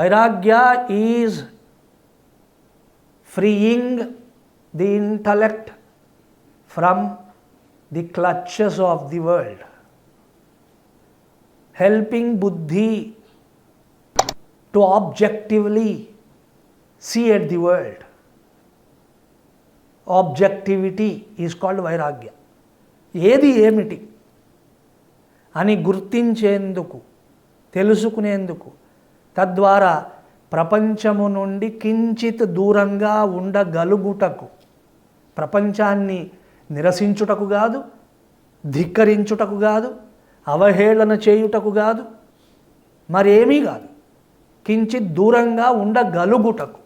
వైరాగ్య is freeing the intellect from the clutches of the world, helping buddhi to objectively see at the world. Objectivity is called vairagya. ఏది ఏమిటి అని గుర్తించేందుకు, తెలుసుకునేందుకు, తద్వారా ప్రపంచము నుండి కించిత్ దూరంగా ఉండగలుగుటకు, ప్రపంచాన్ని నిరసించుటకు కాదు, ధిక్కరించుటకు కాదు, అవహేళన చేయుటకు కాదు, మరేమీ కాదు, కించిత్ దూరంగా ఉండగలుగుటకు,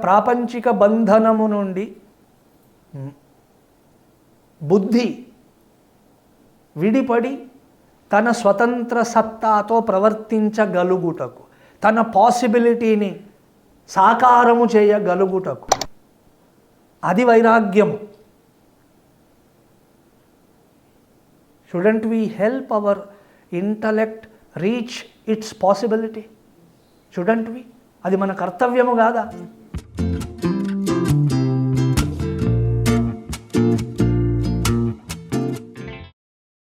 ప్రాపంచిక బంధనము నుండి బుద్ధి విడిపడి తన స్వతంత్ర సత్తాతో ప్రవర్తించగలుగుటకు, తన పాసిబిలిటీని సాకారము చేయగలుగుటకు, అది వైరాగ్యము. Shouldn't we help our intellect reach its possibility? Shouldn't we? అది మన కర్తవ్యము కాదా?